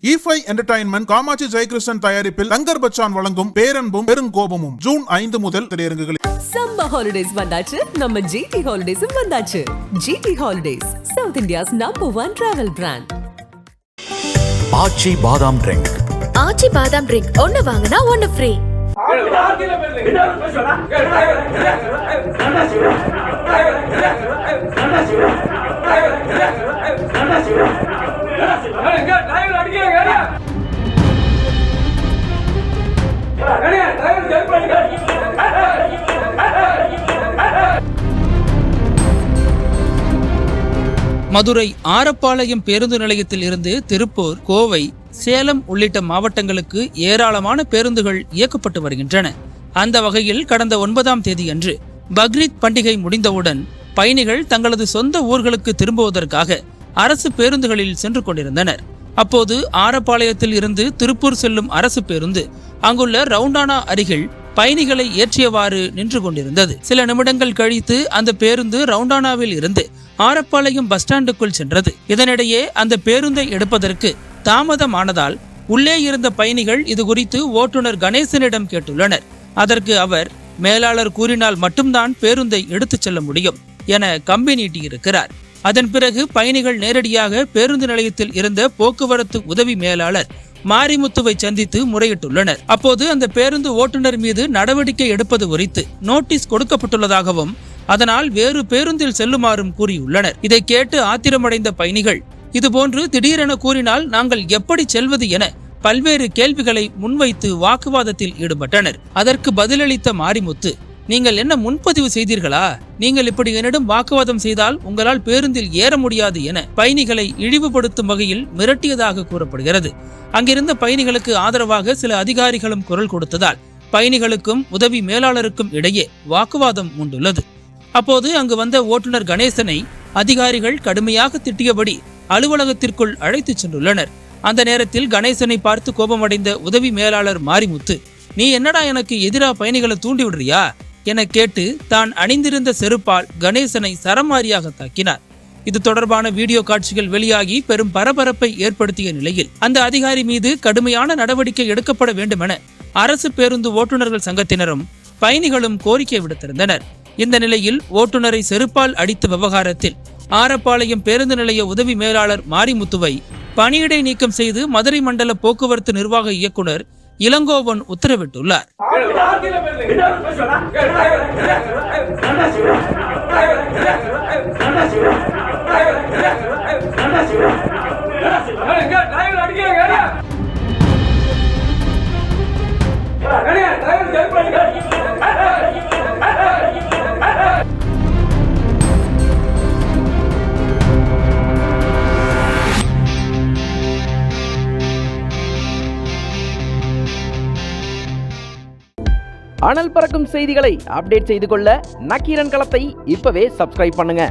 E5 entertainment Kamakshi Jayakrishnan தயாரிப்பில் தங்கர் பச்சான் வழங்கும் பேரன்பும் பெருங்கோபமும் June 5 முதல் திரையரங்குகளில். சம்மர் ஹாலிடேஸ் வந்தாச்சு, நம்ம GT ஹாலிடேஸும் வந்தாச்சு. GT ஹாலிடேஸ், south India's #1 travel brand. Aachi badam drink. ஆச்சி பாதாம் ட்ரிங்க் ஒன்னு வாங்குனா ஒன்னு ஃப்ரீ. மதுரை ஆரப்பாளையம் பேருந்து நிலையத்தில் இருந்து திருப்பூர், கோவை, சேலம் உள்ளிட்ட மாவட்டங்களுக்கு ஏராளமான பேருந்துகள் இயக்கப்பட்டு வருகின்றன. அந்த வகையில் கடந்த 9ஆம் தேதியன்று பக்ரீத் பண்டிகை முடிந்தவுடன் பயணிகள் தங்களது சொந்த ஊர்களுக்கு திரும்புவதற்காக அரசு பேருந்துகளில் சென்று கொண்டிருந்தனர். அப்போது ஆரப்பாளையத்தில் இருந்து திருப்பூர் செல்லும் அரசு பேருந்து அங்குள்ள ரவுண்டானா அருகில் பயணிகளை ஏற்றியவாறு நின்று கொண்டிருந்தது. சில நிமிடங்கள் கழித்து அந்த பேருந்து ரவுண்டானாவில் இருந்து ஆரப்பாளையம் பஸ் ஸ்டாண்டுக்குள் சென்றது. இதனிடையே அந்த பேருந்தை எடுப்பதற்கு தாமதமானதால் உள்ளே இருந்த பயணிகள் இது குறித்து ஓட்டுநர் கணேசனிடம் கேட்டுள்ளனர். அதற்கு அவர், மேலாளர் கூறினால் மட்டும்தான் பேருந்தை எடுத்துச் செல்ல முடியும் என கம்பி நீட்டியிருக்கிறார். அதன் பிறகு பயணிகள் நேரடியாக பேருந்து நிலையத்தில் இருந்த போக்குவரத்து உதவி மேலாளர் மாரிமுத்துவை சந்தித்து முறையிட்டுள்ளனர். அப்போது அந்த பேருந்து ஓட்டுநர் மீது நடவடிக்கை எடுப்பது குறித்து நோட்டீஸ் கொடுக்கப்பட்டுள்ளதாகவும் அதனால் வேறு பேருந்தில் செல்லுமாறும் கூறியுள்ளனர். இதை கேட்டு ஆத்திரமடைந்த பயணிகள், இதுபோன்று திடீரென கூறினால் நாங்கள் எப்படி செல்வது என பல்வேறு கேள்விகளை முன்வைத்து வாக்குவாதத்தில் ஈடுபட்டனர். அதற்கு பதிலளித்த மாரிமுத்து, நீங்கள் என்ன முன்பதிவு செய்தீர்களா? நீங்கள் இப்படி என்னிடம் வாக்குவாதம் செய்தால் உங்களால் பேருந்தில் ஏற முடியாது என பயணிகளை இழிவுபடுத்தும் வகையில் மிரட்டியதாக கூறப்படுகிறது. அங்கிருந்த பயணிகளுக்கு ஆதரவாக சில அதிகாரிகளும் குரல் கொடுத்ததால் பயணிகளுக்கும் உதவி மேலாளருக்கும் இடையே வாக்குவாதம் உண்டுள்ளது. அப்போது அங்கு வந்த ஓட்டுநர் கணேசனை அதிகாரிகள் கடுமையாக திட்டியபடி அலுவலகத்திற்குள் அழைத்துச் சென்றுள்ளனர். அந்த நேரத்தில் கணேசனை பார்த்து கோபமடைந்த உதவி மேலாளர் மாரிமுத்து, நீ என்னடா எனக்கு எதிராக பயணிகளை தூண்டி விடுறியா என கேட்டு தான் அணிந்திருந்த செருப்பால் கணேசனை சரமாரியாக தாக்கினார். இது தொடர்பான வீடியோ காட்சிகள் வெளியாகி பெரும் பரபரப்பை ஏற்படுத்திய நிலையில் அந்த அதிகாரி மீது கடுமையான நடவடிக்கை எடுக்கப்பட வேண்டுமென அரசு பேருந்து ஓட்டுநர்கள் சங்கத்தினரும் பயணிகளும் கோரிக்கை விடுத்திருந்தனர். இந்த நிலையில் ஓட்டுநரை செருப்பால் அடித்த விவகாரத்தில் ஆரப்பாளையம் பேருந்து நிலைய உதவி மேலாளர் மாரிமுத்துவை பணியிடை நீக்கம் செய்து மதுரை மண்டல போக்குவரத்து நிர்வாக இயக்குனர் இளங்கோவன் உத்தரவிட்டுள்ளார். அனல் பறக்கும் செய்திகளை அப்டேட் செய்து கொள்ள நக்கீரன் களத்தை இப்பவே சப்ஸ்கிரைப் பண்ணுங்க.